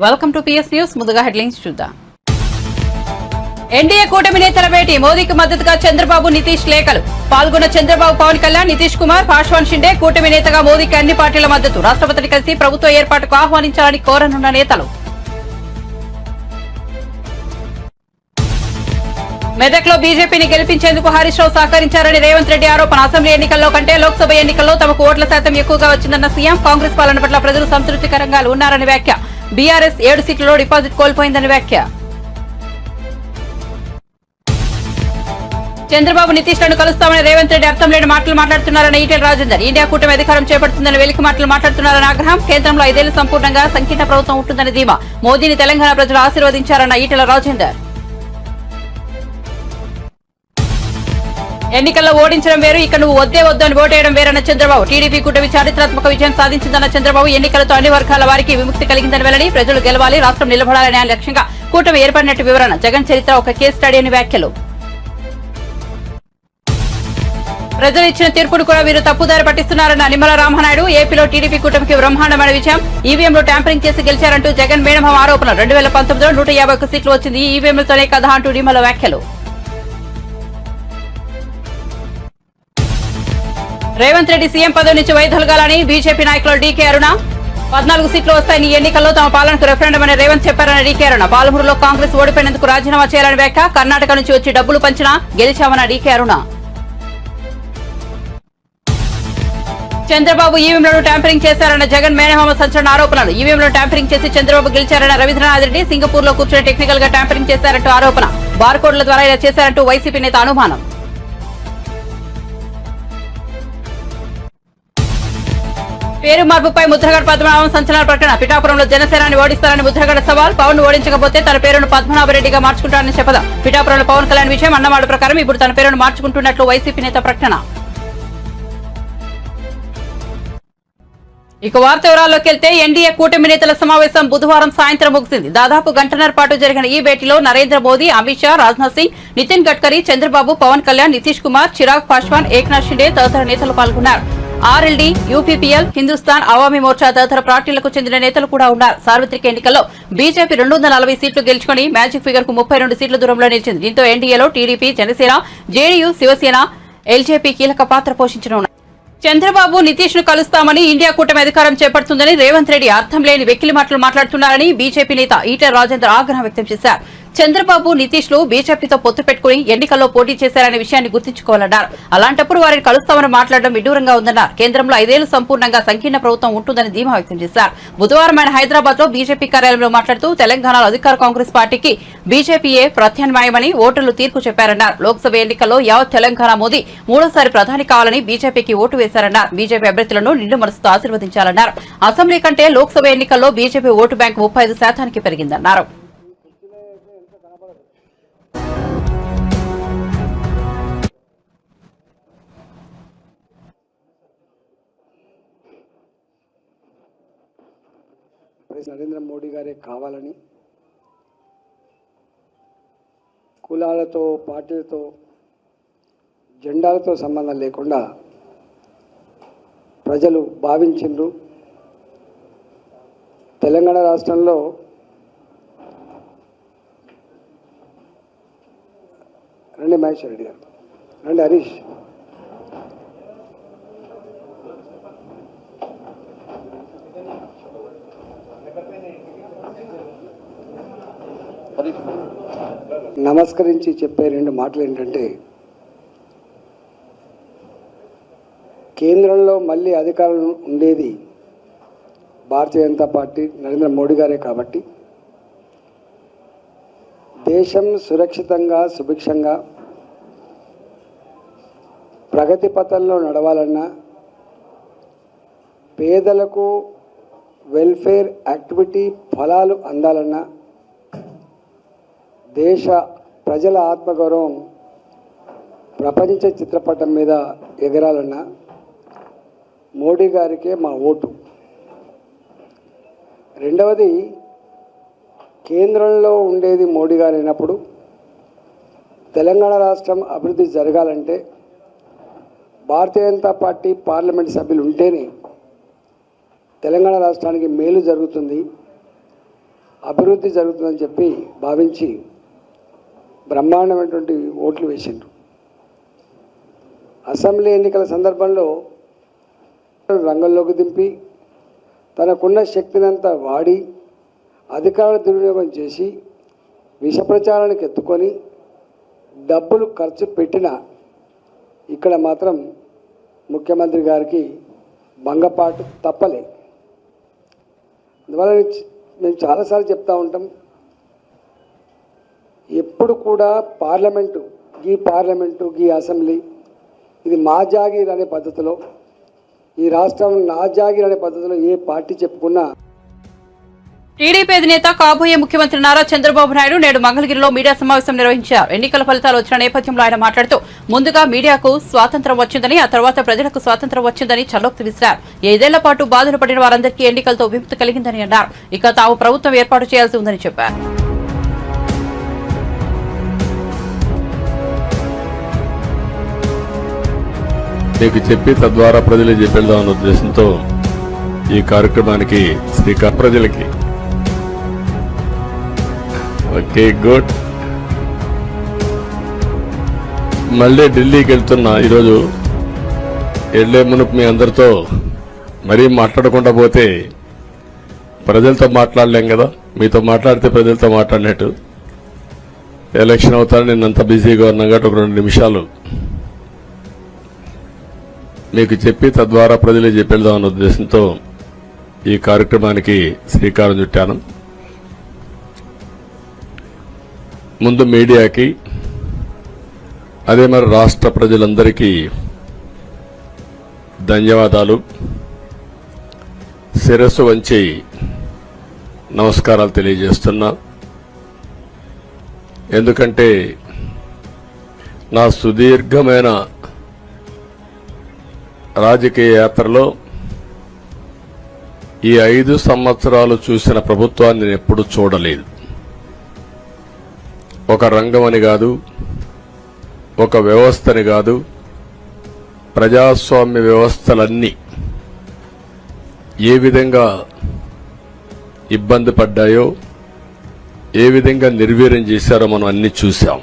Welcome to PS news. ముందుగా headlines చూద్దాం. NDA కూటమి నేతల భేటీ, మోదీకి మద్దతుగా చంద్రబాబు నితీష్ లేఖలు. పాల్గొన్న చంద్రబాబు, పవన్ కళ్యాణ్, నితీష్ కుమార్, పాశ్వాన్ షిండే. కూటమి నేతగా మోదీకి అన్ని పార్టీల మద్దతు. రాష్ట్రపతిని కలిసి ప్రభుత్వ ఏర్పాటుకు ఆహ్వానించాలని కోరనున్న నేతలు. మెదక్లో బీజేపీని గెలిపించేందుకు హరీష్ రావు సహకరించారని రేవంత్ రెడ్డి ఆరోపణ. అసెంబ్లీ ఎన్నికల్లో కంటే లోక్సభ ఎన్నికల్లో తమకు ఓట్ల శాతం ఎక్కువగా వచ్చిందన్న సీఎం. కాంగ్రెస్ పాలన పట్ల ప్రజలు సంతృప్తికరంగా ఉన్నారని వ్యాఖ్య. బీఆర్ఎస్ 7 సీట్లలో డిపాజిట్ కోల్పోయిందని వ్యాఖ్య. చంద్రబాబు, నితీష్లను కలుస్తామని రేవంత్ రెడ్డి అర్థం లేని మాటలు మాట్లాడుతున్నారని ఈటెల రాజేందర్. ఇండియా కూటమి అధికారం చేపడుతుందని వెలికి మాటలు మాట్లాడుతున్నారని ఆగ్రహం. కేంద్రంలో 5 ఏళ్లు సంపూర్ణంగా సంకీర్ణ ప్రభుత్వం ఉంటుందని ధీమా. మోదీని తెలంగాణ ప్రజలు ఆశీర్వదించారన్న ఈటెల రాజేందర్. ఎన్నికల్లో ఓడించడం వేరు, ఇక్కడ నువ్వు వద్దే వద్దు అని ఓటేయడం వేరన్న చంద్రబాబు. టీడీపీ కూటమి చారిత్రాత్మక విజయం సాధించిందన్న చంద్రబాబు. ఎన్నికలతో అన్ని వర్గాల వారికి విముక్తి కలిగిందని వెల్లడి. ప్రజలు గెలవాలి, రాష్ట్రం నిలబడాలనే లక్ష్యంగా కూటమి ఏర్పడినట్టు వివరణ. జగన్ చరిత్ర ఒక కేస్ స్టడీ అని వ్యాఖ్యలు. ప్రజలు ఇచ్చిన తీర్పును కూడా వీరు తప్పుదారి పట్టిస్తున్నారన్న నిమ్మల రామనాయుడు. ఏపీలో టీడీపీ కూటమికి బ్రహ్మాండమైన విజయం. ఈవీఎంలో ట్యాంపరింగ్ చేసి గెలిచారంటూ జగన్ మేనమామ ఆరోపణ. 2019లో 151 సీట్లు వచ్చింది. ఈవీఎంలతోనే కదా అంటూ నిమ్మల వ్యాఖ్యలు. రేవంత్ రెడ్డి సీఎం పదవి నుంచి వైదొలగాలని బీజేపీ నాయకులు డీకే అరుణ. 14 సీట్లు వస్తాయని ఈ ఎన్నికల్లో తమ పాలనకు రెఫరెండం అని రేవంత్ చెప్పారని డీకే అరుణ. పాలమూరులో కాంగ్రెస్ ఓడిపోయినందుకు రాజీనామా చేయాలని వ్యాఖ్య. కర్ణాటక నుంచి వచ్చి డబ్బులు పంచినా గెలిచామన్న డీకే అరుణ. చంద్రబాబు ఈవీఎంలను ట్యాంపరింగ్ చేశారన్న జగన్ మేనమామ సంచలన ఆరోపణలు. ఈవీఎంలను ట్యాంపరింగ్ చేసి చంద్రబాబు గెలిచారన్న రవీంద్రనాథ్ రెడ్డి. సింగపూర్ లో కూర్చొని టెక్నికల్ గా ట్యాంపరింగ్ చేశారంటూ ఆరోపణ. బార్కోడ్ల ద్వారా ఇలా చేశారంటూ వైసీపీ నేత అనుమానం. పేరు మార్పుపై ముద్రగడ పద్మనాభం సంచలన ప్రకటన. పిఠాపురంలో జనసేనాన్ని ఓడిస్తారని ముద్రగడ సవాల్. పవన్ ను ఓడించకపోతే తన పేరును పద్మనాభరెడ్డిగా మార్చుకుంటారని శపథం. పిఠాపురంలో పవన్ కళ్యాణ్ విజయం. అన్నమాట ప్రకారం ఇప్పుడు తన పేరును మార్చుకుంటున్నట్లు వైసీపీ నేత ప్రకటన. ఇక వార్త వివరాల్లోకి వెళ్తే, ఎన్డీఏ కూటమి నేతల సమావేశం బుధవారం సాయంత్రం ముగిసింది. దాదాపు గంటన్నర పాటు జరిగిన ఈ భేటీలో నరేంద్ర మోదీ, అమిత్ షా, రాజ్నాథ్ సింగ్, నితిన్ గడ్కరీ, చంద్రబాబు, పవన్ కళ్యాణ్, నితీష్ కుమార్, చిరాగ్ పాశ్వాన్, ఏక్నాథ్ షిండే తదితర నేతలు పాల్గొన్నారు. ఆర్ఎల్డీ, యూపీపీఎల్, హిందుస్థాన్ అవామీ మోర్చా తదితర పార్టీలకు చెందిన నేతలు కూడా ఉన్నారు. సార్వత్రిక ఎన్నికల్లో బీజేపీ 240 సీట్లు గెలుచుకుని మ్యాజిక్ ఫిగర్ కు 32 సీట్ల దూరంలో నిలిచింది. దీంతో ఎన్డీఏలో టీడీపీ, జనసేన, జేడీయూ, శివసేన, ఎల్జేపీ కీలక పాత్ర పోషించనున్నారు. చంద్రబాబు, నితీష్ ను కలుస్తామని ఇండియా కూటమి అధికారం చేపడుతుందని రేవంత్ రెడ్డి అర్థం లేని వెకిలి మాటలు మాట్లాడుతున్నారని బీజేపీ నేత ఈటెల రాజేందర్ ఆగ్రహం వ్యక్తం చేశారు. చంద్రబాబు, నితీష్ లు బీజేపీతో పొత్తు పెట్టుకుని ఎన్నికల్లో పోటీ చేశారనే విషయాన్ని గుర్తుంచుకోవాలన్నారు. అలాంటప్పుడు వారిని కలుస్తామని మాట్లాడడం విడ్డూరంగా ఉందన్నారు. కేంద్రంలో 5 ఏళ్లు సంపూర్ణంగా సంకీర్ణ ప్రభుత్వం ఉంటుందని ధీమా వ్యక్తం చేశారు. బుధవారం ఆయన హైదరాబాద్ లో బీజేపీ కార్యాలయంలో మాట్లాడుతూ తెలంగాణలో అధికార కాంగ్రెస్ పార్టీకి బీజేపీయే ప్రత్యామ్నాయమని ఓటర్లు తీర్పు చెప్పారన్నారు. లోక్సభ ఎన్నికల్లో యావత్ తెలంగాణ మోదీ 3వ ప్రధాని కావాలని బీజేపీకి ఓటు వేశారన్నారు. బీజేపీ అభ్యర్థులను నిండు మనసుతో ఆశీర్వదించాలన్నారు. అసెంబ్లీ కంటే లోక్సభ ఎన్నికల్లో బీజేపీ ఓటు బ్యాంకు 35% పెరిగిందన్నారు. నరేంద్ర మోడీ గారే కావాలని, కులాలతో, పార్టీలతో, జెండాలతో సంబంధం లేకుండా ప్రజలు భావించిండ్రు. తెలంగాణ రాష్ట్రంలో రండి మహేశ్వర్ రెడ్డి గారు, రండి హరీష్, నమస్కరించి చెప్పే 2 మాటలు ఏంటంటే, కేంద్రంలో మళ్ళీ అధికారం ఉండేది భారతీయ జనతా పార్టీ, నరేంద్ర మోడీ గారే కాబట్టి దేశం సురక్షితంగా, సుభిక్షంగా, ప్రగతి పథంలో నడవాలన్నా, పేదలకు వెల్ఫేర్ యాక్టివిటీ ఫలాలు అందాలన్నా, దేశ ప్రజల ఆత్మగౌరవం ప్రపంచ చిత్రపటం మీద ఎగరాలన్నా మోడీ గారికే మా ఓటు. రెండవది, కేంద్రంలో ఉండేది మోడీ గారు అయినప్పుడు తెలంగాణ రాష్ట్రం అభివృద్ధి జరగాలంటే భారతీయ జనతా పార్టీ పార్లమెంట్ సభ్యులు ఉంటేనే తెలంగాణ రాష్ట్రానికి మేలు జరుగుతుంది. అభివృద్ధి జరుగుతుందని చెప్పి భావించి బ్రహ్మాండమైనటువంటి ఓట్లు వేసిండ్రు. అసెంబ్లీ ఎన్నికల సందర్భంలో రంగంలోకి దింపి తనకున్న శక్తినంతా వాడి అధికారుల దుర్వినియోగం చేసి విష ప్రచారానికి ఎత్తుకొని డబ్బులు ఖర్చు పెట్టిన ఇక్కడ మాత్రం ముఖ్యమంత్రి గారికి భంగపాటు తప్పలే. అందువల్ల మేము చాలాసార్లు చెప్తూ ఉంటాం, ఎప్పుడు కూడా పార్లమెంటు గీ అసెంబ్లీ ఇది మా జాగీర్ అనే పద్ధతిలో, ఈ రాష్ట్రం నా జాగీర్ అనే పద్ధతిలో ఏ పార్టీ చెప్పుకున్నా. టీడీపీ అధినేత కాబోయే ముఖ్యమంత్రి నారా చంద్రబాబు నాయుడు నేడు మంగళగిరిలో మీడియా సమావేశం నిర్వహించారు. ఎన్నికల ఫలితాలు వచ్చిన నేపథ్యంలో ఆయన మాట్లాడుతూ ముందుగా మీడియాకు స్వాతంత్ర్యం వచ్చిందని, ఆ తర్వాత ప్రజలకు స్వాతంత్ర్యం వచ్చిందని చల్లోక్తి విసిరారు. 5 ఏళ్ల పాటు బాధలు పడిన వారందరికీ ఎన్నికలతో విముక్తి కలిగిందని అన్నారు. ఇక తాము ప్రభుత్వం ఏర్పాటు చేయాల్సి ఉందని చెప్పారు. మీకు చెప్పి తద్వారా ప్రజలు చెప్పేద్దామన్న ఉద్దేశంతో ఈ కార్యక్రమానికి శ్రీకాకుళం ప్రజలకి ఓకే గుడ్. మళ్ళీ ఢిల్లీకి వెళ్తున్నా. ఈరోజు వెళ్లే మునుపు మీ అందరితో మరీ మాట్లాడకుండా పోతే ప్రజలతో మాట్లాడలేం కదా. మీతో మాట్లాడితే ప్రజలతో మాట్లాడినట్టు. ఎలక్షన్ అవుతాను నిన్నంత బిజీగా ఉన్నా కాబట్టి ఒక 2 నిమిషాలు మీకు చెప్పి తద్వారా ప్రజలు చెప్పేద్దామన్న ఉద్దేశంతో ఈ కార్యక్రమానికి శ్రీకారం చుట్టాను. ముందు మీడియాకి, అదే మరి రాష్ట్ర ప్రజలందరికీ ధన్యవాదాలు. శిరస్సు వంచి నమస్కారాలు తెలియజేస్తున్నా. ఎందుకంటే నా సుదీర్ఘమైన రాజకీయ యాత్రలో ఈ 5 సంవత్సరాలు చూసిన ప్రభుత్వాన్ని నేను ఎప్పుడూ చూడలేదు. ఒక రంగం అని కాదు, ఒక వ్యవస్థని కాదు, ప్రజాస్వామ్య వ్యవస్థలన్నీ ఏ విధంగా ఇబ్బంది పడ్డాయో, ఏ విధంగా నిర్వీర్యం చేశారో మనం అన్ని చూశాం.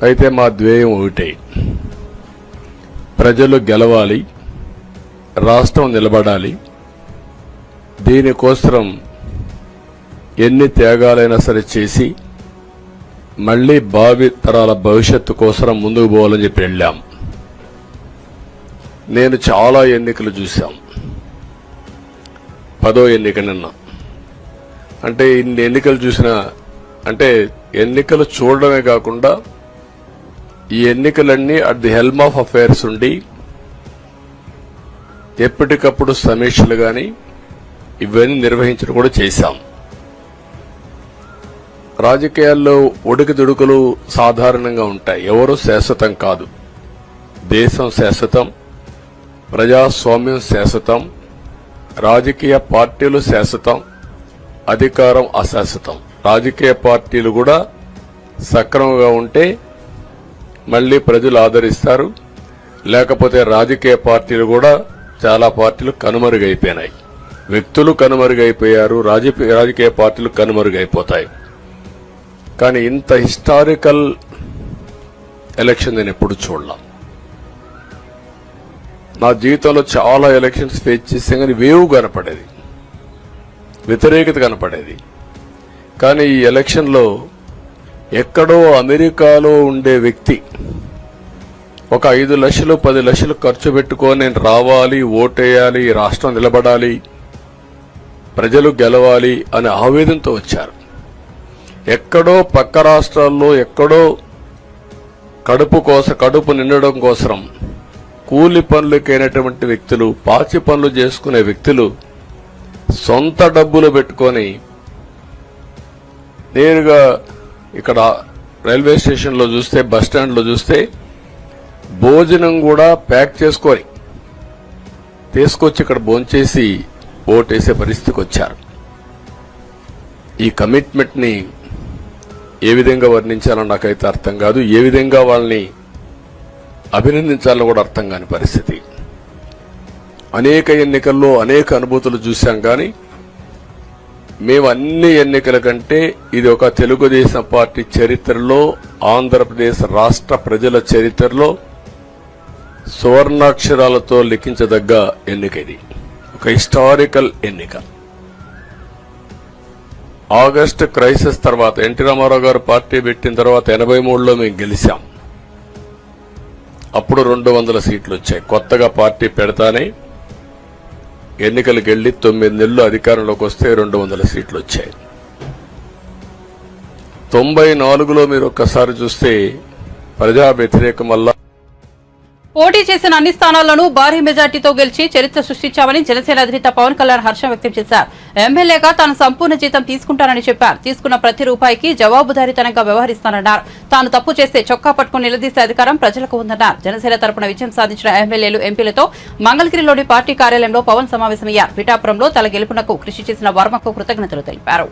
అయితే మా ధ్యేయం ఒకటే, ప్రజలు గెలవాలి, రాష్ట్రం నిలబడాలి. దీనికోసం ఎన్ని త్యాగాలైనా సరే చేసి మళ్లీ భావి తరాల భవిష్యత్తు కోసం ముందుకు పోవాలని చెప్పి వెళ్ళాం. నేను చాలా ఎన్నికలు చూశాం. 10వ ఎన్నిక నిన్న. అంటే ఇన్ని ఎన్నికలు చూసిన, అంటే ఎన్నికలు చూడడమే కాకుండా ఈ ఎన్నికలన్నీ at the helm of affairs ఉండి ఎప్పటికప్పుడు సమీక్షలు గాని ఇవన్నీ నిర్వహించడం కూడా చేశాం. రాజకీయాల్లో ఒడికిదుడుకులు సాధారణంగా ఉంటాయి. ఎవరు శాశ్వతం కాదు. దేశం శాశ్వతం, ప్రజాస్వామ్యం శాశ్వతం, రాజకీయ పార్టీలు శాశ్వతం, అధికారం అశాశ్వతం. రాజకీయ పార్టీలు కూడా సక్రమంగా ఉంటే మళ్లీ ప్రజలు ఆదరిస్తారు. లేకపోతే రాజకీయ పార్టీలు కూడా చాలా పార్టీలు కనుమరుగైపోయినాయి. వ్యక్తులు కనుమరుగైపోయారు, రాజకీయ పార్టీలు కనుమరుగైపోతాయి. కానీ ఇంత హిస్టారికల్ ఎలక్షన్ నేను ఎప్పుడు చూడలా. నా జీవితంలో చాలా ఎలక్షన్స్ ఫేస్ చేసే కానీ వేవ్ కనపడేది, వ్యతిరేకత కనపడేది. కానీ ఈ ఎలక్షన్లో ఎక్కడో అమెరికాలో ఉండే వ్యక్తి ఒక 5 లక్షలు 10 లక్షలు ఖర్చు పెట్టుకొని నేను రావాలి, ఓటేయాలి, రాష్ట్రం నిలబడాలి, ప్రజలు గెలవాలి అనే ఆవేదనతో వచ్చారు. ఎక్కడో పక్క రాష్ట్రాల్లో ఎక్కడో కడుపు నిండడం కోసం కూలి పనులకైనటువంటి వ్యక్తులు, పాచి పనులు చేసుకునే వ్యక్తులు సొంత డబ్బులు పెట్టుకొని నేరుగా ఇక్కడ రైల్వే స్టేషన్లో చూస్తే, బస్టాండ్లో చూస్తే భోజనం కూడా ప్యాక్ చేసుకొని తీసుకొచ్చి ఇక్కడ భోంచేసి ఓటేసే పరిస్థితికి వచ్చారు. ఈ కమిట్మెంట్ ని ఏ విధంగా వర్ణించాలో నాకైతే అర్థం కాదు. ఏ విధంగా వాళ్ళని అభినందించాలో కూడా అర్థం కాని పరిస్థితి. అనేక ఎన్నికల్లో అనేక అనుభూతులు చూశాం. కానీ మేము అన్ని ఎన్నికల కంటే ఇది ఒక తెలుగుదేశం పార్టీ చరిత్రలో, ఆంధ్రప్రదేశ్ రాష్ట్ర ప్రజల చరిత్రలో సువర్ణాక్షరాలతో లిఖించదగ్గ ఎన్నిక. ఇది ఒక హిస్టారికల్ ఎన్నిక. ఆగస్టు క్రైసిస్ తర్వాత ఎన్టీ రామారావు గారు పార్టీ పెట్టిన తర్వాత 83లో మేము గెలిచాం. అప్పుడు 200 సీట్లు వచ్చాయి. కొత్తగా పార్టీ పెడతానే ఎన్నికలకు వెళ్లి 9 నెలలు అధికారంలోకి వస్తే 200 సీట్లు వచ్చాయి. 94లో మీరు ఒక్కసారి చూస్తే ప్రజా వ్యతిరేకం వల్ల పోటీ చేసిన అన్ని స్థానాల్లోనూ భారీ మెజార్టీతో గెలిచి చరిత్ర సృష్టించామని జనసేన అధినేత పవన్ కళ్యాణ్ హర్షం వ్యక్తం చేశారు. ఎమ్మెల్యేగా తాను సంపూర్ణ జీతం తీసుకుంటానని చెప్పారు. తీసుకున్న ప్రతి రూపాయికి జవాబుదారీతనంగా వ్యవహరిస్తానన్నారు. తాను తప్పు చేస్తే చొక్కా పట్టుకుని నిలదీసే అధికారం ప్రజలకు ఉందన్నారు. జనసేన తరపున విజయం సాధించిన ఎమ్మెల్యేలు, ఎంపీలతో మంగళగిరిలోని పార్టీ కార్యాలయంలో పవన్ సమావేశమయ్యారు. పిఠాపురంలో తన గెలుపునకు కృషి చేసిన వర్మకు కృతజ్ఞతలు తెలిపారు.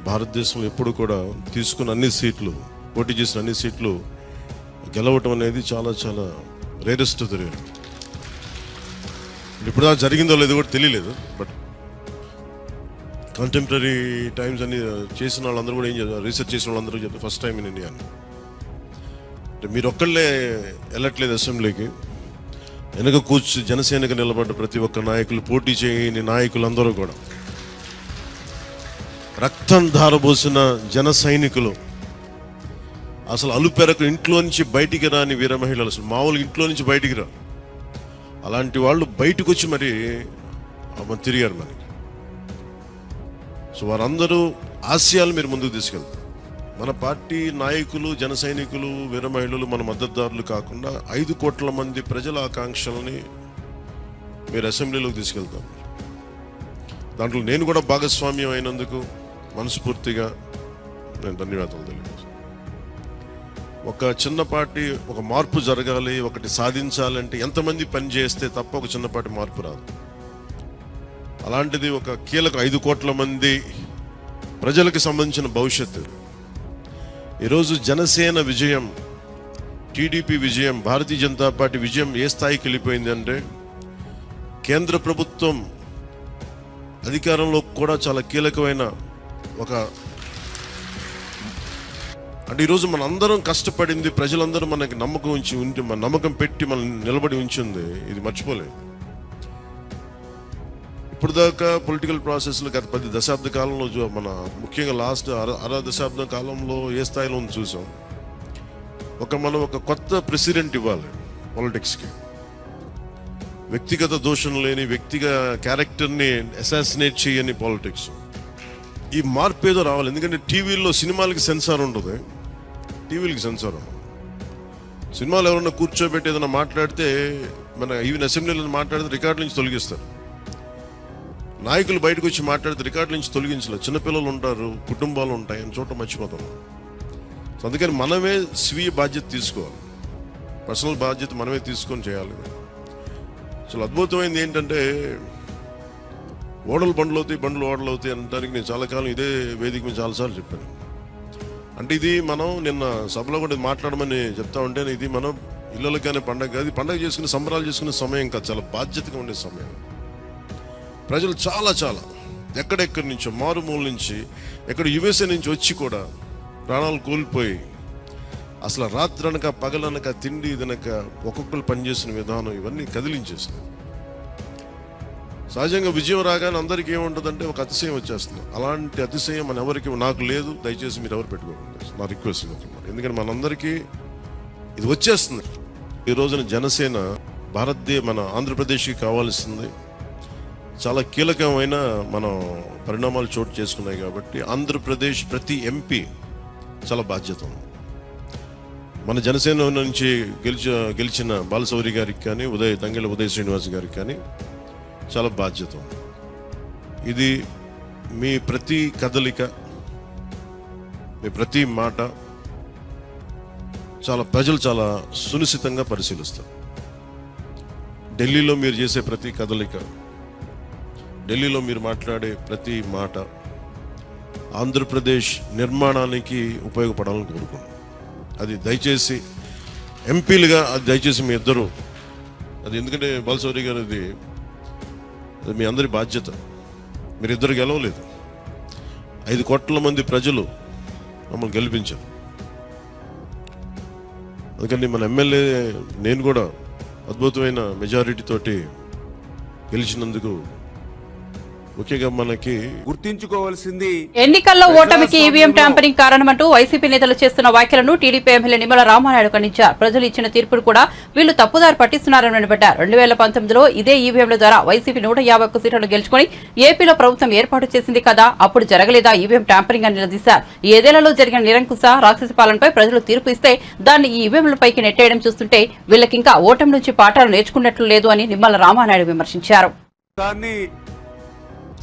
భారతదేశంలో ఎప్పుడు కూడా తీసుకున్న అన్ని సీట్లు, పోటీ చేసిన అన్ని సీట్లు గెలవటం అనేది చాలా చాలా రేరెస్ట్ తెలియదు. ఇప్పుడు దాకా జరిగిందో లేదో కూడా తెలియలేదు. బట్ కంటెంపరీ టైమ్స్ అన్ని చేసిన వాళ్ళందరూ కూడా ఏం చేస్తారు, రీసెర్చ్ చేసిన వాళ్ళందరూ చెప్తారు ఫస్ట్ టైం ఇన్ ఇండియా. అంటే మీరు ఒక్కళ్ళే వెళ్ళట్లేదు అసెంబ్లీకి. వెనక కూర్చు జనసేనకు నిలబడ్డ ప్రతి ఒక్క నాయకులు, పోటీ చేయని నాయకులందరూ కూడా, రక్తం ధారబోసిన జన సైనికులు, అసలు అలుపెరకు ఇంట్లో నుంచి బయటికి రాని వీర మహిళలు, అసలు మామూలుగా ఇంట్లో నుంచి బయటికి రా, అలాంటి వాళ్ళు బయటకు వచ్చి మరి తిరిగారు మనకి. సో వారందరూ ఆశయాలు మీరు ముందుకు తీసుకెళ్తారు. మన పార్టీ నాయకులు, జన సైనికులు, వీర మహిళలు, మన మద్దతుదారులు కాకుండా 5 కోట్ల మంది ప్రజల ఆకాంక్షలని మీరు అసెంబ్లీలోకి తీసుకెళ్తారు. దాంట్లో నేను కూడా భాగస్వామ్యం అయినందుకు మనస్ఫూర్తిగా నేను ధన్యవాదాలు తెలియజేస్తాను. ఒక చిన్న పార్టీ, ఒక మార్పు జరగాలి, ఒకటి సాధించాలంటే ఎంతమంది పని చేస్తే తప్ప ఒక చిన్నపాటి మార్పు రాదు. అలాంటిది ఒక కీలక 5 కోట్ల మంది ప్రజలకు సంబంధించిన భవిష్యత్తు. ఈరోజు జనసేన విజయం, టీడీపీ విజయం, భారతీయ జనతా పార్టీ విజయం ఏ స్థాయికి వెళ్ళిపోయింది అంటే, కేంద్ర ప్రభుత్వం అధికారంలో కూడా చాలా కీలకమైన ఒక, అంటే ఈరోజు మనందరం కష్టపడింది, ప్రజలందరూ మనకి నమ్మకం ఉంచి మన నమ్మకం పెట్టి మనం నిలబడి ఉంచింది, ఇది మర్చిపోలేదు. ఇప్పుడు దాకా పొలిటికల్ ప్రాసెస్లో గత 10 దశాబ్ద కాలంలో మన ముఖ్యంగా లాస్ట్ అర దశాబ్ద కాలంలో ఏ స్థాయిలో ఉంది చూసాం. మనం ఒక కొత్త ప్రెసిడెంట్ ఇవ్వాలి పాలిటిక్స్కి. వ్యక్తిగత దోషం లేని, వ్యక్తిగత క్యారెక్టర్ని అసాసినేట్ చేయని పాలిటిక్స్. ఈ మార్పు ఏదో రావాలి. ఎందుకంటే టీవీల్లో సినిమాలకి సెన్సార్ ఉంటుంది, టీవీలకి సెన్సార్ ఉండదు. సినిమాలు ఎవరన్నా కూర్చోబెట్టి ఏదైనా మాట్లాడితే, మన ఈవెన్ అసెంబ్లీలో మాట్లాడితే రికార్డుల నుంచి తొలగిస్తారు. నాయకులు బయటకు వచ్చి మాట్లాడితే రికార్డుల నుంచి తొలగించలేదు. చిన్నపిల్లలు ఉంటారు, కుటుంబాలు ఉంటాయి, అని చోట మర్చిపోతాం. సో అందుకని మనమే స్వీయ బాధ్యత తీసుకోవాలి, పర్సనల్ బాధ్యత మనమే తీసుకొని చేయాలి. చాలా అద్భుతమైనది ఏంటంటే, ఓడలు బండ్లు అవుతాయి, బండ్లు ఓడలు అవుతాయి అనడానికి నేను చాలా కాలం ఇదే వేదిక మీద చాలాసార్లు చెప్పాను. అంటే ఇది మనం నిన్న సభలో కూడా మాట్లాడమని చెప్తా ఉంటే, ఇది మనం ఇళ్ళకి కానీ పండగ కాదు, పండగ చేసుకునే సంబరాలు చేసుకునే సమయం కాదు, చాలా బాధ్యతగా ఉండే సమయం. ప్రజలు చాలా చాలా ఎక్కడెక్కడి నుంచో, మారుమూల నుంచి, ఎక్కడ యుఎస్ఏ నుంచి వచ్చి కూడా ప్రాణాలు కోల్పోయి, అసలు రాత్రనక పగలనక తిండి తినక ఒక్కొక్కరు పనిచేసిన విధానం ఇవన్నీ కదిలించేసినాయి. సహజంగా విజయం రాగానే అందరికీ ఏముంటుందంటే ఒక అతిశయం వచ్చేస్తుంది. అలాంటి అతిశయం మన ఎవరికి, నాకు లేదు, దయచేసి మీరు ఎవరు పెట్టుకోండి, నా రిక్వెస్ట్. ఎందుకంటే మనందరికీ ఇది వచ్చేస్తుంది. ఈ రోజున జనసేన మన ఆంధ్రప్రదేశ్కి కావాల్సింది చాలా కీలకమైన మనం పరిణామాలు చోటు చేసుకున్నాయి. కాబట్టి ఆంధ్రప్రదేశ్ ప్రతి ఎంపీ చాలా బాధ్యత ఉంది. మన జనసేన నుంచి గెలిచిన బాలశౌరి గారికి కానీ, తంగెళ్ళ ఉదయ్ శ్రీనివాస్ గారికి కానీ చాలా బాధ్యత ఉంది. ఇది మీ ప్రతి కదలిక, మీ ప్రతి మాట ప్రజలు చాలా సునిశ్చితంగా పరిశీలిస్తారు. ఢిల్లీలో మీరు చేసే ప్రతి కదలిక, ఢిల్లీలో మీరు మాట్లాడే ప్రతి మాట ఆంధ్రప్రదేశ్ నిర్మాణానికి ఉపయోగపడాలని కోరుకుంటున్నాను. అది దయచేసి ఎంపీలుగా అది దయచేసి మీ ఇద్దరు, అది ఎందుకంటే బాలశౌరి గారు అది మీ అందరి బాధ్యత. మీరిద్దరు గెలవలేదు. 5 కోట్ల మంది ప్రజలు మమ్మల్ని గెలిపించారు. అందుకని మన ఎమ్మెల్యే నేను కూడా అద్భుతమైన మెజారిటీ తోటి గెలిచినందుకు ముఖ్యంగా మనకి గుర్తించుకోవాల్సింది ఎన్నికల్లో ఓటమికి ఈవీఎం ట్యాంపరింగ్ కారణమంటూ వైసీపీ నేతలు చేస్తున్న వ్యాఖ్యలను టీడీపీ ఎమ్మెల్యే నిమ్మల రామానాయుడు ఖండించారు. ప్రజలు ఇచ్చిన తీర్పును కూడా వీళ్లు తప్పుదారి పట్టిస్తున్నారని మండిపడ్డారు. 2019లో ఇదే ఈవీఎంల ద్వారా వైసీపీ 151 సీట్లను గెలుచుకుని ఏపీలో ప్రభుత్వం ఏర్పాటు చేసింది కదా, అప్పుడు జరగలేదా ఈవీఎం ట్యాంపరింగ్ అని నిలదీశారు. ఏదేళ్లలో జరిగిన నిరంకుశ రాక్షస పాలనపై ప్రజలు తీర్పు ఇస్తే దాన్ని ఈ ఈవీఎంలపైకి నెట్టేయడం చూస్తుంటే వీళ్లకింకా ఓటమి నుంచి పాఠాలు నేర్చుకున్నట్లు లేదు అని నిమ్మల రామానాయుడు విమర్శించారు. దాన్ని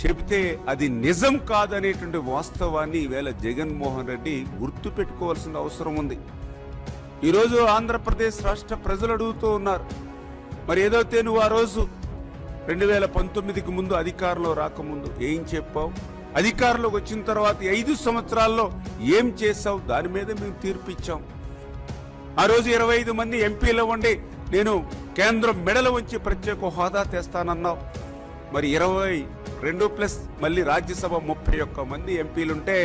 చెబితే అది నిజం కాదనేటువంటి వాస్తవాన్ని ఈవేళ జగన్మోహన్ రెడ్డి గుర్తు పెట్టుకోవాల్సిన అవసరం ఉంది. ఈరోజు ఆంధ్రప్రదేశ్ రాష్ట్ర ప్రజలు అడుగుతూ ఉన్నారు, మరి ఏదైతే నువ్వు ఆ రోజు 2019కి ముందు అధికారంలో రాకముందు ఏం చెప్పావు, అధికారంలోకి వచ్చిన తర్వాత 5 సంవత్సరాల్లో ఏం చేశావు, దాని మీద మేము తీర్పు ఇచ్చాం. ఆ రోజు 25 మంది ఎంపీలు ఉండి నేను కేంద్రం మెడలు వంచి ప్రత్యేక హోదా తెస్తానన్నావు. మరి 22+ మళ్ళీ రాజ్యసభ 31 మంది ఎంపీలుంటే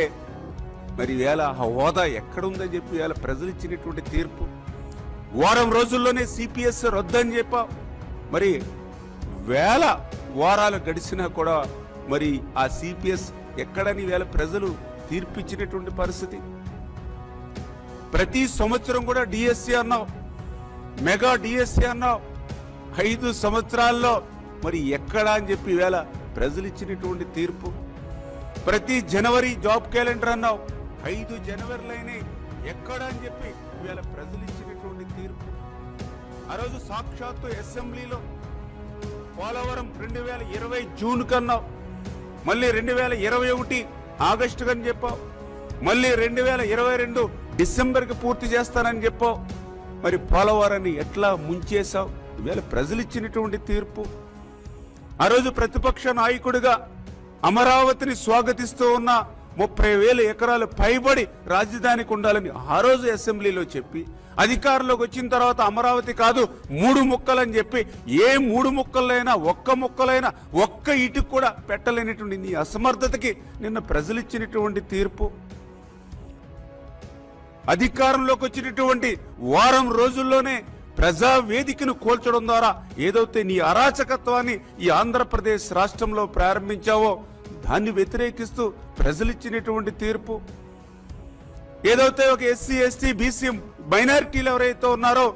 మరి వేళ ఆ హోదా ఎక్కడుందని చెప్పి వేళ ప్రజలు ఇచ్చినటువంటి తీర్పు. వారం రోజుల్లోనే సిపిఎస్ రద్దని చెప్పావు. మరి వేల వారాలు గడిచినా కూడా మరి ఆ సిపిఎస్ ఎక్కడని వేళ ప్రజలు తీర్పు ఇచ్చినటువంటి పరిస్థితి. ప్రతి సంవత్సరం కూడా డిఎస్సి అన్నావు, మెగా డిఎస్సి అన్నావు. 5 సంవత్సరాల్లో మరి ఎక్కడా అని చెప్పి వేళ ప్రజలు ఇచ్చినటువంటి తీర్పు. ప్రతి జనవరి జాబ్ క్యాలెండర్ అన్నావు, 5 జనవరిలైనా ఎక్కడా అని చెప్పి వేళ ప్రజలు ఇచ్చినటువంటి తీర్పు. ఆ రోజు సాక్షాత్తు అసెంబ్లీలో పోలవరం 2020 జూన్ కన్నావు, మళ్ళీ 2021 ఆగస్టు కని చెప్పావు, మళ్ళీ 2022 డిసెంబర్కి పూర్తి చేస్తానని చెప్పావు. మరి పోలవరాన్ని ఎట్లా ముంచేశావు, ఇవాళ ప్రజలు ఇచ్చినటువంటి తీర్పు. ఆ రోజు ప్రతిపక్ష నాయకుడిగా అమరావతిని స్వాగతిస్తూ ఉన్న 30,000 ఎకరాలు పైబడి రాజధానికి ఉండాలని ఆ రోజు అసెంబ్లీలో చెప్పి అధికారంలోకి వచ్చిన తర్వాత అమరావతి కాదు 3 ముక్కలని చెప్పి ఏ 3 ముక్కలైనా ఒక్క ఇటుకు కూడా పెట్టలేనటువంటి నీ అసమర్థతకి నిన్న ప్రజలు ఇచ్చినటువంటి తీర్పు. అధికారంలోకి వచ్చినటువంటి వారం రోజుల్లోనే ప్రజావేదికను కోల్చడం ద్వారా ఏదైతే నీ అరాచకత్వాన్ని ఈ ఆంధ్రప్రదేశ్ రాష్ట్రంలో ప్రారంభించావో దాన్ని వ్యతిరేకిస్తూ ప్రజలిచ్చినటువంటి తీర్పు. ఏదైతే ఒక ఎస్సీ ఎస్టీ బీసీ మైనారిటీలు ఎవరైతే ఉన్నారో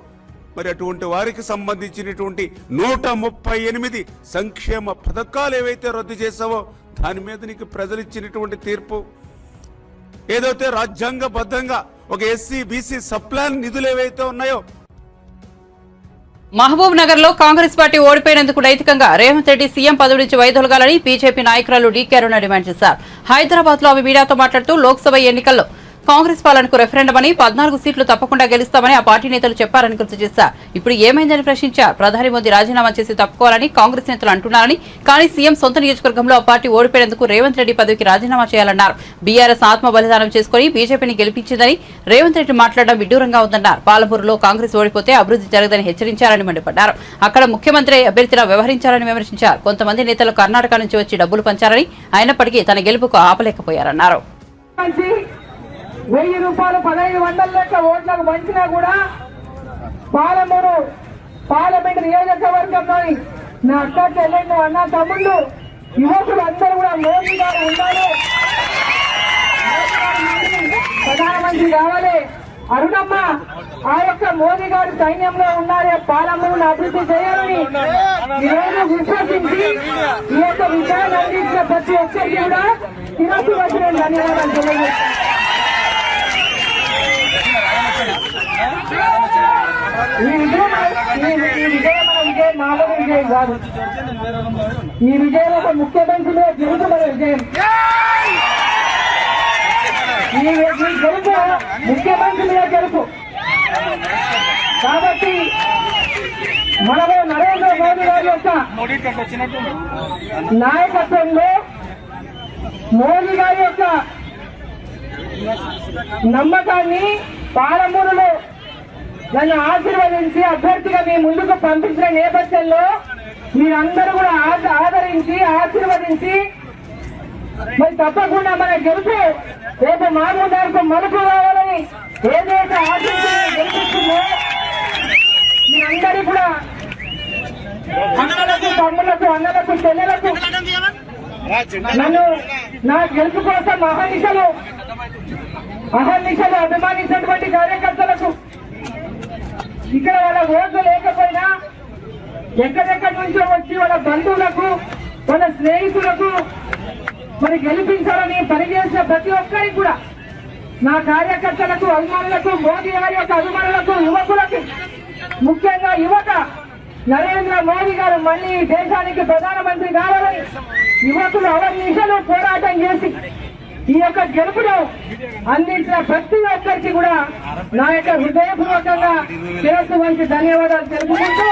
మరి అటువంటి వారికి సంబంధించినటువంటి 138 సంక్షేమ పథకాలు ఏవైతే రద్దు చేశావో దాని మీద నీకు ప్రజలిచ్చినటువంటి తీర్పు. ఏదైతే రాజ్యాంగబద్ధంగా ఒక ఎస్సీ బీసీ సప్లాన్ నిధులు ఏవైతే ఉన్నాయో మహబూబ్ నగర్ లో కాంగ్రెస్ పార్టీ ఓడిపోయినందుకు నైతికంగా రేవంత్ రెడ్డి సీఎం పదవి నుంచి వైదొలగాలని బీజేపీ నాయకురాలు డీకే అరుణ డిమాండ్ చేశారు. హైదరాబాద్ లో ఆమె మీడియాతో మాట్లాడుతూ లోక్సభ ఎన్నికల్లో కాంగ్రెస్ పాలనకు రెఫరెండం అని 14 సీట్లు తప్పకుండా గెలుస్తామని ఆ పార్టీ నేతలు చెప్పారని గుర్తు చేశారు. ఇప్పుడు ఏమైందని ప్రశ్నించారు. ప్రధాని మోదీ రాజీనామా చేసి తప్పుకోవాలని కాంగ్రెస్ నేతలు అంటున్నారని, కానీ సీఎం సొంత నియోజకవర్గంలో ఆ పార్టీ ఓడిపోయినందుకు రేవంత్ రెడ్డి పదవికి రాజీనామా చేయాలన్నారు. బీఆర్ఎస్ ఆత్మ బలిదానం చేసుకుని బీజేపీని గెలిపించిందని రేవంత్ రెడ్డి మాట్లాడడం విడ్డూరంగా ఉందన్నారు. పాలమూరులో కాంగ్రెస్ ఓడిపోతే అభివృద్ధి జరగదని హెచ్చరించారని మండిపడ్డారు. అక్కడ ముఖ్యమంత్రి అభ్యర్థిలా వ్యవహరించారని విమర్శించారు. కొంతమంది నేతలు కర్ణాటక నుంచి వచ్చి డబ్బులు పంచారని, అయినప్పటికీ తన గెలుపుకు ఆపలేకపోయారన్నారు. 1000 రూపాయలు 1500 లెక్క ఓట్లకు పంచినా కూడా పాలమూరు పార్లమెంట్ నియోజకవర్గంలోని నా అక్క చెల్లెళ్ళు అన్న తమ్ముళ్ళు యువకులు అందరూ కూడా మోదీ గారు ఉండాలి, ప్రధానమంత్రి కావాలి, అరుణమ్మ ఆ యొక్క మోదీ గారి సైన్యంలో ఉండాలి, పాలమూరును అభివృద్ధి చేయాలని ఈరోజు విశ్వసించి ఈ యొక్క విజయాన్ని అందించిన ప్రతి ఒక్కరికి కూడా శిరస్సు వచ్చిన ధన్యవాదాలు తెలియజేస్తాను. ఈ విజయం మన విజయం మామూలు విజయం కాదు. ఈ విజయం ఒక ముఖ్యమంత్రి మీద గెలుచుకున్న విజయం. ఈ గెలుపు ముఖ్యమంత్రి మీద గెలుపు. కాబట్టి మనము నరేంద్ర మోదీ గారి యొక్క నాయకత్వంలో మోదీ గారి యొక్క నమ్మకాన్ని పాలమూరులో నన్ను ఆశీర్వదించి అభ్యర్థిగా మీ ముందుకు పంపించిన నేపథ్యంలో మీరందరూ కూడా ఆదరించి ఆశీర్వదించి మరి తప్పకుండా మన గెలిపి రేపు మామూలు మలుపు కావాలని ఏదైతే ఆశించి గెలిపిస్తుందో మీ అందరి కూడా అన్నలకు తమ్ములకు అన్నలకు చెల్లెలకు నన్ను నా గెలుపు కోసం అహర్నిశలు అభిమానించినటువంటి కార్యకర్తలకు ఇక్కడ వాళ్ళ ఓట్లు లేకపోయినా ఎక్కడెక్కడి నుంచో వచ్చి వాళ్ళ బంధువులకు వాళ్ళ స్నేహితులకు మరి గెలిపించాలని పనిచేసిన ప్రతి ఒక్కరికి కూడా నా కార్యకర్తలకు అభిమానులకు మోదీ గారి యొక్క అభిమానులకు యువకులకు ముఖ్యంగా యువత నరేంద్ర మోదీ గారు మళ్ళీ దేశానికి ప్రధానమంత్రి కావాలని యువకులు అవర్నిశలు పోరాటం చేసి ఈ యొక్క గెలుపును అందించిన ప్రతి ఒక్కరికి కూడా నా యొక్క హృదయపూర్వకంగా శిరస్సు వంచి ధన్యవాదాలు తెలుపుకుంటూ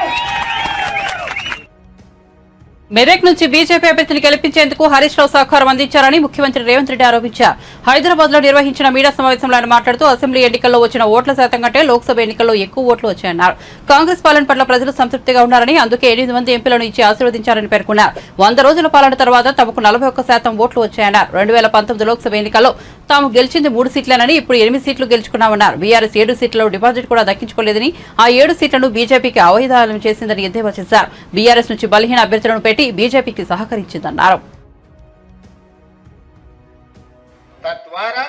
మెదక్ నుంచి బీజేపీ అభ్యర్థిని గెలిపించేందుకు హరీష్ రావు సహకారం అందించారని ముఖ్యమంత్రి రేవంత్ రెడ్డి ఆరోపించారు. హైదరాబాద్ లో నిర్వహించిన మీడియా సమావేశంలో ఆయన మాట్లాడుతూ అసెంబ్లీ ఎన్నికల్లో వచ్చిన ఓట్ల శాతం కంటే లోక్సభ ఎన్నికల్లో ఎక్కువ ఓట్లు వచ్చాయన్నారు. కాంగ్రెస్ పాలన పట్ల ప్రజలు సంతృప్తిగా ఉన్నారని, అందుకే 8 మంది ఎంపీలను ఇచ్చి ఆశీర్వదించారని పేర్కొన్నారు. 100 రోజుల పాలన తర్వాత తమకు 41% ఓట్లు వచ్చాయన్నారు. 2019 లోక్సభ ఎన్నికల్లో తాము గెలిచింది 3 సీట్లేనని, ఇప్పుడు 8 సీట్లు గెలుచుకున్నామన్నారు. బీఆర్ఎస్ 7 సీట్లలో డిపాజిట్ కూడా దక్కించుకోలేదని, ఆ 7 సీట్లను బీజేపీకి అవైధానం చేసిందని ఎద్దేవా చేశారు. బీఆర్ఎస్ నుంచి బలహీన అభ్యర్థులను పెట్టి బీజేపీకి సహకరించిందన్నారు. తద్వారా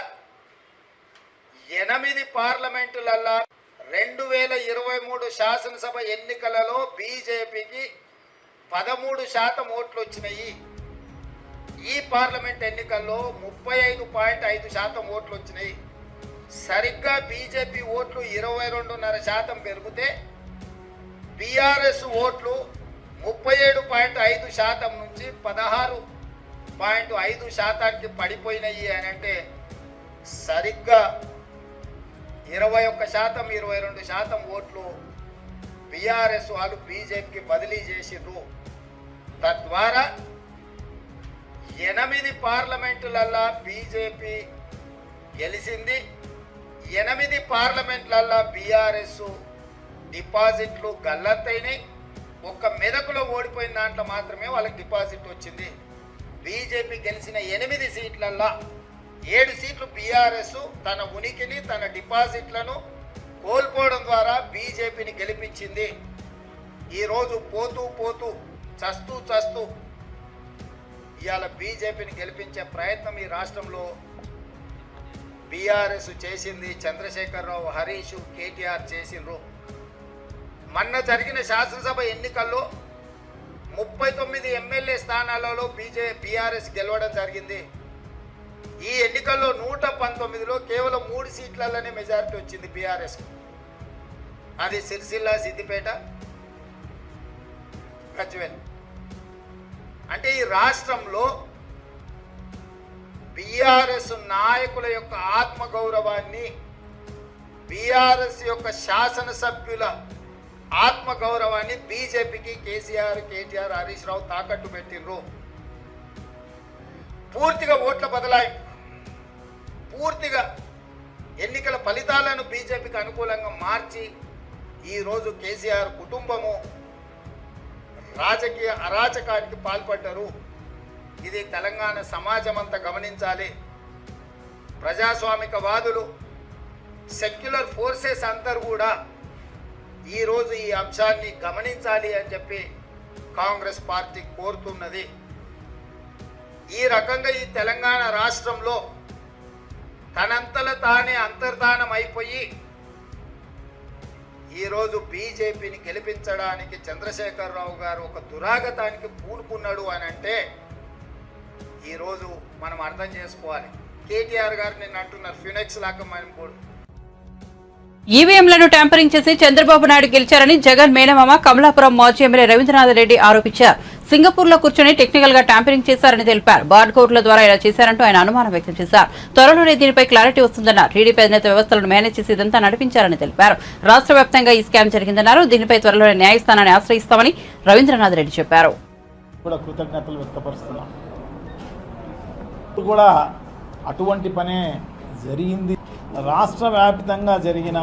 8 పార్లమెంటులలో 2023 శాసనసభ ఎన్నికలలో బీజేపీకి 13% ఓట్లు వచ్చినాయి. ఈ పార్లమెంట్ ఎన్నికల్లో 35.5% ఓట్లు వచ్చినాయి. సరిగ్గా బీజేపీ ఓట్లు 22.5% పెరిగితే బీఆర్ఎస్ ఓట్లు 37.5% నుంచి 16.5%కి పడిపోయినాయి అని అంటే సరిగ్గా 21%, 22% ఓట్లు బీఆర్ఎస్ వాళ్ళు బీజేపీకి బదిలీ చేసిండ్రు. తద్వారా 8 పార్లమెంటులల్లో బీజేపీ గెలిచింది. 8 పార్లమెంట్లల్లో బీఆర్ఎస్ డిపాజిట్లు గల్లంతైనాయి. ఒక్క మెదకులో ఓడిపోయిన దాంట్లో మాత్రమే వాళ్ళకి డిపాజిట్ వచ్చింది. బీజేపీ గెలిచిన 8 సీట్లల్లో 7 సీట్లు బీఆర్ఎస్ తన ఉనికిని, తన డిపాజిట్లను కోల్పోవడం ద్వారా బీజేపీని గెలిపించింది. ఈరోజు పోతూ పోతూ చస్తూ ఇవాళ బీజేపీని గెలిపించే ప్రయత్నం ఈ రాష్ట్రంలో బీఆర్ఎస్ చేసింది. చంద్రశేఖరరావు, హరీష్, కేటీఆర్ చేసిండ్రు. మొన్న జరిగిన శాసనసభ ఎన్నికల్లో 39 ఎమ్మెల్యే స్థానాలలో బీఆర్ఎస్ గెలవడం జరిగింది. ఈ ఎన్నికల్లో 119లో కేవలం 3 సీట్లలోనే మెజారిటీ వచ్చింది బీఆర్ఎస్. అది సిరిసిల్ల, సిద్దిపేట, గజ్వేల్. అంటే ఈ రాష్ట్రంలో బీఆర్ఎస్ నాయకుల యొక్క ఆత్మగౌరవాన్ని, బీఆర్ఎస్ యొక్క శాసనసభ్యుల ఆత్మగౌరవాన్ని బీజేపీకి కేసీఆర్, కేటీఆర్, హరీష్ రావు తాకట్టు పెట్టిండ్రు. పూర్తిగా ఓట్ల బదలాయింపు, పూర్తిగా ఎన్నికల ఫలితాలను బీజేపీకి అనుకూలంగా మార్చి ఈరోజు కేసీఆర్ కుటుంబము రాజకీయ అరాచకానికి పాల్పడ్డారు. ఇది తెలంగాణ సమాజం అంతా గమనించాలి. ప్రజాస్వామికవాదులు, సెక్యులర్ ఫోర్సెస్ అందరూ కూడా ఈరోజు ఈ అంశాన్ని గమనించాలి అని చెప్పి కాంగ్రెస్ పార్టీ కోరుతున్నది. ఈ రకంగా ఈ తెలంగాణ రాష్ట్రంలో తనంతల తానే అంతర్ధానం అయిపోయి ఈరోజు బీజేపీని గెలిపించడానికి చంద్రశేఖరరావు గారు ఒక దురాగతానికి పూనుకున్నాడు అని అంటే ఈరోజు మనం అర్థం చేసుకోవాలి. కేటీఆర్ గారు నిన్న అంటున్నారు ఫినెక్స్ లాగా మనం కూడా ఈవీఎంలను ట్యాంపరింగ్ చేసి చంద్రబాబు నాయుడు గెలిచారని జగన్ మేనమామ కమలాపురం మాజీ ఎమ్మెల్యే రవీంద్రనాథ్ రెడ్డి ఆరోపించారు. సింగపూర్ లో కూర్చొని టెక్నికల్ గా ట్యాంపరింగ్ చేశారని తెలిపారు. బార్డ్ కోడ్ల ద్వారా ఇలా చేశారంటూ ఆయన అనుమానం వ్యక్తం చేశారు. త్వరలోనే దీనిపై క్లారిటీ వస్తుందన్నారు. టీడీపీ అధినేత వ్యవస్థలను మేనేజ్ చేసి ఇదంతా నడిపించారని తెలిపారు. రాష్ట్ర వ్యాప్తంగా ఈ స్కామ్ జరిగిందన్నారు. దీనిపై త్వరలోనే న్యాయస్థానాన్ని ఆశ్రయిస్తామని రవీంద్రనాథ్ రెడ్డి చెప్పారు. కృతజ్ఞతలు వ్యక్తపరుస్తున్నాం. కూడా అటువంటి పనే జరిగింది. రాష్ట్ర వ్యాప్తంగా జరిగిన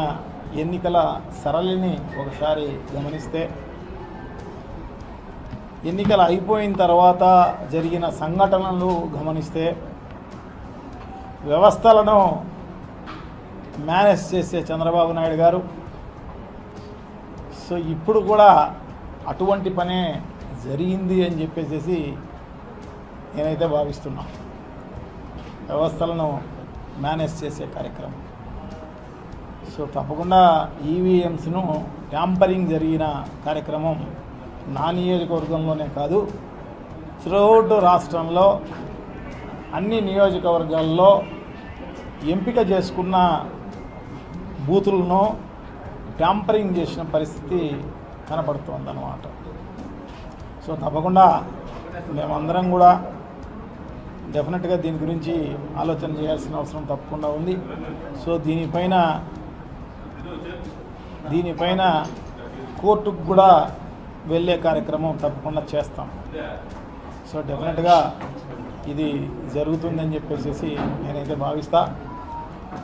ఎన్నికల సరళిని ఒకసారి గమనిస్తే ఎన్నికలు అయిపోయిన తర్వాత జరిగిన సంఘటనలు గమనిస్తే వ్యవస్థలను మేనేజ్ చేసే చంద్రబాబు నాయుడు గారు సో ఇప్పుడు కూడా అటువంటి పనే జరిగింది అని చెప్పేసి నేనైతే భావిస్తున్నా. వ్యవస్థలను మేనేజ్ చేసే కార్యక్రమం. సో తప్పకుండా ఈవీఎంస్ను ట్యాంపరింగ్ జరిగిన కార్యక్రమం నా నియోజకవర్గంలోనే కాదు, త్రూఅవుట్ రాష్ట్రంలో అన్ని నియోజకవర్గాల్లో ఎంపిక చేసుకున్న బూతులను ట్యాంపరింగ్ చేసిన పరిస్థితి కనబడుతోందన్నమాట. సో తప్పకుండా మేమందరం కూడా డెఫినెట్గా దీని గురించి ఆలోచన చేయాల్సిన అవసరం తప్పకుండా ఉంది. సో దీనిపైన కోర్టుకు కూడా వెళ్ళే కార్యక్రమం తప్పకుండా చేస్తాం. సో డెఫినెట్గా ఇది జరుగుతుందని చెప్పేసి నేనైతే భావిస్తా.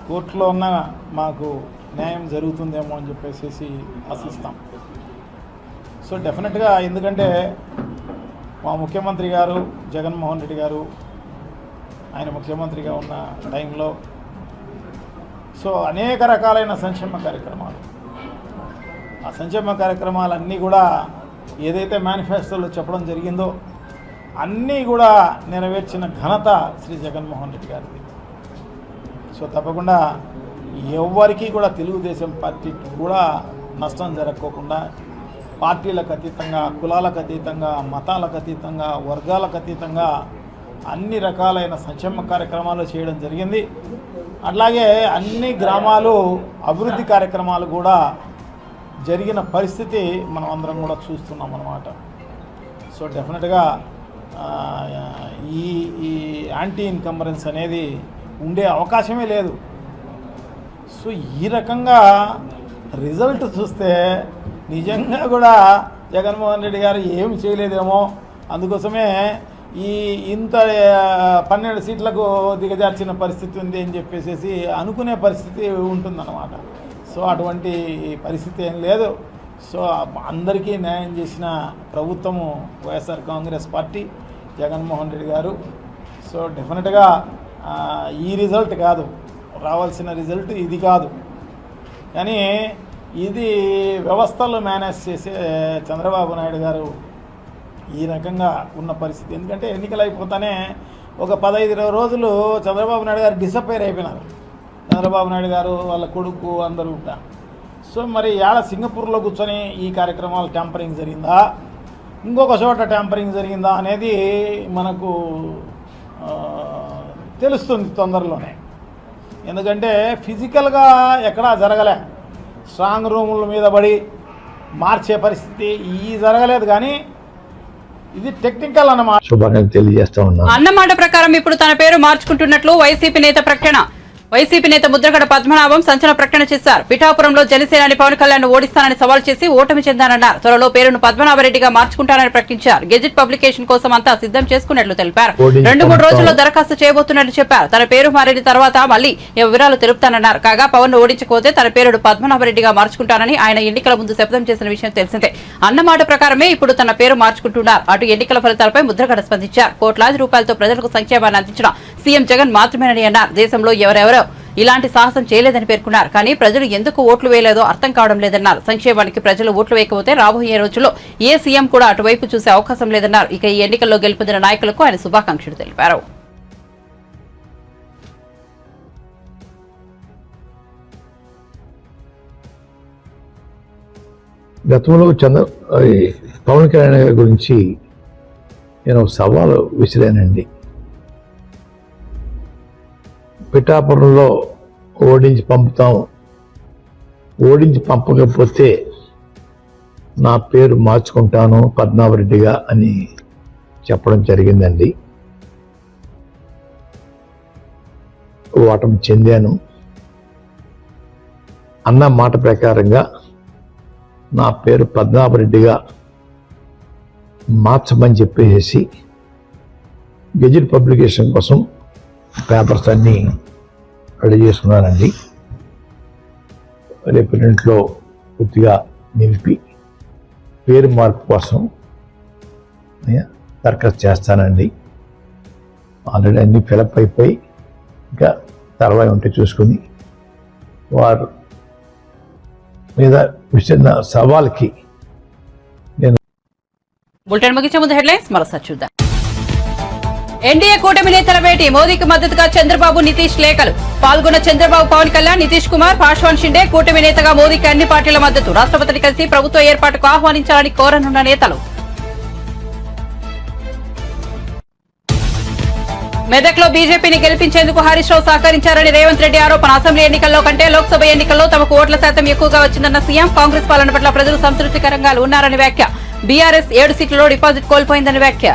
కోర్టులో ఉన్న మాకు న్యాయం జరుగుతుందేమో అని చెప్పేసి ఆశిస్తాం. సో డెఫినెట్గా ఎందుకంటే మా ముఖ్యమంత్రి గారు జగన్మోహన్ రెడ్డి గారు ఆయన ముఖ్యమంత్రిగా ఉన్న టైంలో సో అనేక రకాలైన సంక్షేమ కార్యక్రమాలు, ఆ సంక్షేమ కార్యక్రమాలన్నీ కూడా ఏదైతే మేనిఫెస్టోలో చెప్పడం జరిగిందో అన్నీ కూడా నెరవేర్చిన ఘనత శ్రీ జగన్మోహన్ రెడ్డి గారిది. సో తప్పకుండా ఎవరికి కూడా తెలుగుదేశం పార్టీకి కూడా నష్టం జరగకోకుండా పార్టీలకు అతీతంగా, కులాలకు అతీతంగా, మతాలకు అతీతంగా, వర్గాలకు అతీతంగా అన్ని రకాలైన సంక్షేమ కార్యక్రమాలు చేయడం జరిగింది. అట్లాగే అన్ని గ్రామాలు అభివృద్ధి కార్యక్రమాలు కూడా జరిగిన పరిస్థితి మనం అందరం కూడా చూస్తున్నాం అన్నమాట. సో డెఫినెట్గా ఈ యాంటీ ఇన్కంబరెన్స్ అనేది ఉండే అవకాశమే లేదు. సో ఈ రకంగా రిజల్ట్ చూస్తే నిజంగా కూడా జగన్మోహన్ రెడ్డి గారు ఏమి చేయలేదేమో, అందుకోసమే ఇంత 12 సీట్లకు దిగజార్చిన పరిస్థితి ఉంది అని చెప్పేసి అనుకునే పరిస్థితి ఉంటుందన్నమాట. సో అటువంటి పరిస్థితి ఏం లేదు. సో అందరికీ న్యాయం చేసిన ప్రభుత్వము వైఎస్ఆర్ కాంగ్రెస్ పార్టీ, జగన్మోహన్ రెడ్డి గారు. సో డెఫినెట్గా ఈ రిజల్ట్ కాదు, రావాల్సిన రిజల్ట్ ఇది కాదు, కానీ ఇది వ్యవస్థలు మేనేజ్ చేసే చంద్రబాబు నాయుడు గారు ఈ రకంగా ఉన్న పరిస్థితి. ఎందుకంటే ఎన్నికలు అయిపోతానే ఒక 15-20 రోజులు చంద్రబాబు నాయుడు గారు డిసప్పైర్ అయిపోయినారు. చంద్రబాబు నాయుడు గారు వాళ్ళ కొడుకు అందరూ ఉంటా. సో మరి యాడ సింగపూర్లో కూర్చొని ఈ కార్యక్రమాలు ట్యాంపరింగ్ జరిగిందా, ఇంకొక చోట ట్యాంపరింగ్ జరిగిందా అనేది మనకు తెలుస్తుంది తొందరలోనే. ఎందుకంటే ఫిజికల్గా ఎక్కడా జరగలే, స్ట్రాంగ్ రూముల మీద పడి మార్చే పరిస్థితి ఈ జరగలేదు, కానీ ఇది టెక్నికల్ అన్నమాట. శుభాకాంక్షలు తెలియజేస్తా ఉన్నా. అన్నమాట ప్రకారం ఇప్పుడు తన పేరు మార్చుకుంటున్నట్లు వైసీపీ నేత ప్రకటన. వైసీపీ నేత ముద్రగడ పద్మనాభం సంచలన ప్రకటన చేశారు. పిఠాపురంలో జనసేనాని పవన్ కళ్యాణ్ ఓడిస్తానని సవాల్ చేసి ఓటమి చెందానన్నారు. త్వరలో పేరును పద్మనాభరెడ్డిగా మార్చుకుంటానని ప్రకటించారు. గెజిట్ పబ్లికేషన్ కోసం అంతా సిద్ధం చేసుకున్నట్లు తెలిపారు. 2-3 రోజుల్లో దరఖాస్తు చేయబోతున్నట్లు చెప్పారు. తన పేరు మారిన తర్వాత మళ్లీ వివరాలు తెలుపుతానన్నారు. కాగా పవన్ ఓడించకపోతే తన పేరును పద్మనాభరెడ్డిగా మార్చుకుంటానని ఆయన ఎన్నికల ముందు శపథం చేసిన విషయం తెలిసిందే. అన్నమాట ప్రకారమే ఇప్పుడు తన పేరు మార్చుకుంటున్నారు. అటు ఎన్నికల ఫలితాలపై ముద్రగడ స్పందించారు. కోట్లాది రూపాయలతో ప్రజలకు సంక్షేమాన్ని అందించిన సీఎం జగన్ మాత్రమేనని అన్నారు. దేశంలో ఎవరెవరో ఇలాంటి సాహసం చేయలేదని పేర్కొన్నారు. కానీ ప్రజలు ఎందుకు ఓట్లు వేయలేదో అర్థం కావడం లేదన్నారు. సంక్షేమానికి ప్రజలు ఓట్లు వేయకపోతే రాబోయే రోజుల్లో ఏ సీఎం కూడా అటువైపు చూసే అవకాశం లేదన్నారు. ఇక ఈ ఎన్నికల్లో గెలుపొందిన నాయకులకు ఆయన శుభాకాంక్షలు తెలిపారు. గతంలో పవన్ కళ్యాణ్ గారి గురించి నేను సవాలు విసిరానండి. పిఠాపురంలో ఓడించి పంపుతాం, ఓడించి పంపకపోతే నా పేరు మార్చుకుంటాను పద్మనాభరెడ్డిగా అని చెప్పడం జరిగిందండి. ఓటమి చెందాను. అన్న మాట ప్రకారంగా నా పేరు పద్మనాభరెడ్డిగా మార్చమని చెప్పేసి గెజిట్ పబ్లికేషన్ కోసం పేపర్స్ అన్నీ రెడీ చేసుకున్నానండి. రేపు ఇంట్లో పూర్తిగా నిలిపి పేరు మార్పు కోసం దరఖాస్తు చేస్తానండి. ఆల్రెడీ అన్నీ ఫిలప్ అయిపోయి ఇంకా తర్వాయి ఉంటే చూసుకుని వారు మీద విసిరిన సవాల్కి బులెటిన్ ముగించే ముందు హెడ్లైన్స్ మరోసారి చూద్దాం. ఎన్డీఏ కూటమి నేతల భేటీ, మోదీకి మద్దతుగా చంద్రబాబు నితీష్ లేఖలు. పాల్గొన్న చంద్రబాబు, పవన్ కళ్యాణ్, నితీష్ కుమార్, పాశ్వాన్ షిండే. కూటమి నేతగా మోదీకి అన్ని పార్టీల మద్దతు. రాష్ట్రపతిని కలిసి ప్రభుత్వ ఏర్పాటుకు ఆహ్వానించాలని కోరనున్న నేతలు. మెదక్లో బీజేపీని గెలిపించేందుకు హరీష్ రావు సహకరించారని రేవంత్ రెడ్డి ఆరోపణ. అసెంబ్లీ ఎన్నికల్లో కంటే లోక్సభ ఎన్నికల్లో తమకు ఓట్ల శాతం ఎక్కువగా వచ్చిందన్న సీఎం. కాంగ్రెస్ పాలన పట్ల ప్రజలు సంతృప్తికరంగా ఉన్నారని వ్యాఖ్య. బీఆర్ఎస్ 7 సీట్లలో డిపాజిట్ కోల్పోయిందని వ్యాఖ్య.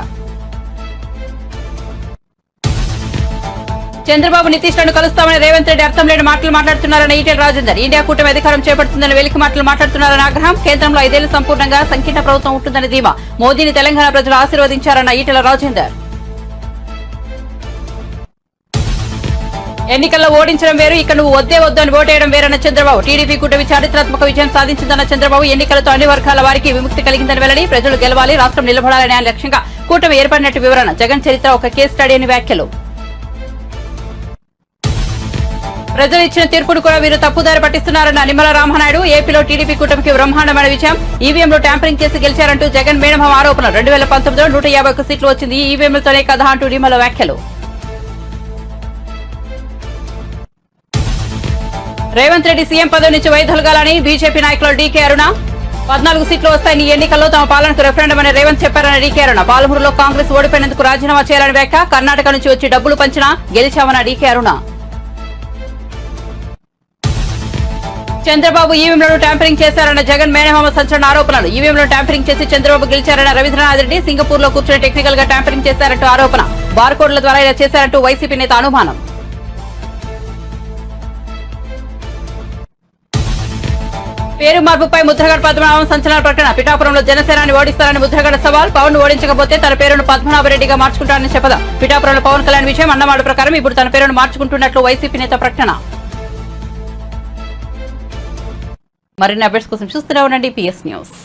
చంద్రబాబు, నితీష్లను కలుస్తామని రేవంత్ రెడ్డి అర్థం లేని మాటలు మాట్లాడుతున్నారని ఈటెల రాజేందర్. ఇండియా కూటమి అధికారం చేపడుతుందని వెలికి మాటలు మాట్లాడుతున్నారని ఆగ్రహం. కేంద్రంలో 5 ఏళ్లు సంపూర్ణంగా సంకీర్ణ ప్రభుత్వం ఉంటుందని ధీమా. మోదీని తెలంగాణ ప్రజలు ఆశీర్వదించారన్న ఈటెల రాజేందర్. ఎన్నికల్లో ఓడించడం వేరు, ఇక నువ్వు వద్దే వద్దు అని ఓటేయడం వేరన్న చంద్రబాబు. టీడీపీ కూటమి చారిత్రాత్మక విజయం సాధించిందన్న చంద్రబాబు. ఎన్నికలతో అన్ని వర్గాల వారికి విముక్తి కలిగిందని వెల్లడి. ప్రజలు గెలవాలి, రాష్ట్రం నిలబడాలనే ఆయన లక్ష్యంగా కూటమి ఏర్పడినట్టు వివరణ. జగన్ చరిత్ర ఒక కేస్ స్టడీ అని వ్యాఖ్యలు. ప్రజలు ఇచ్చిన తీర్పును కూడా వీరు తప్పుదారి పట్టిస్తున్నారన్న నిమ్మల రామనాయుడు. ఏపీలో టీడీపీ కూటమికి బ్రహ్మాండమైన విజయం. ఈవీఎంలో ట్యాంపరింగ్ చేసి గెలిచారంటూ జగన్ మేనమామ ఆరోపణ. 2019లో 151 సీట్లు వచ్చింది. ఈ ఈవీఎంలతోనే కదా అంటూ నిమ్మల వ్యాఖ్యలు. రేవంత్ రెడ్డి సీఎం పదవి నుంచి వైదొలగాలని బీజేపీ నాయకులు డీకే అరుణ. 14 సీట్లు వస్తాయని ఈ ఎన్నికల్లో తమ పాలనకు రెఫరెండం అని రేవంత్ చెప్పారని డీకే అరుణ. పాలమూరులో కాంగ్రెస్ ఓడిపోయినందుకు రాజీనామా చేయాలని వ్యాఖ్య. కర్ణాటక నుంచి వచ్చి డబ్బులు పంచినా గెలిచామన్న డీకే అరుణ. చంద్రబాబు ఈవీఎంలను ట్యాంపరింగ్ చేశారన్న జగన్ మేనమామ సంచలన ఆరోపణలు. ఈవీఎంలో ట్యాంపరింగ్ చేసి చంద్రబాబు గెలిచారన్న రవీంద్రనాథ్ రెడ్డి. సింగపూర్ లో కూర్చుని టెక్నికల్ గా ట్యాంపరింగ్ చేశారంటూ ఆరోపణ. బార్కోడ్ల ద్వారా ఇలా చేశారంటూ వైసీపీ నేత అనుమానం. పేరు మార్పుపై ముద్రగడ పద్మనాభం సంచలన ప్రకటన. పిఠాపురంలో జనసేనాన్ని ఓడిస్తారని ముద్రగడ సవాల్. పవన్ ను ఓడించకపోతే తన పేరును పద్మనాభరెడ్డిగా మార్చుకుంటారని శపథం. పిఠాపురంలో పవన్ కళ్యాణ్ విజయం అన్నమాట ప్రకారం ఇప్పుడు తన పేరును మార్చుకుంటున్నట్లు వైసీపీ నేత ప్రకటన. మరిన్ని అప్డేట్స్ కోసం చూస్తూనే ఉండండి PS న్యూస్.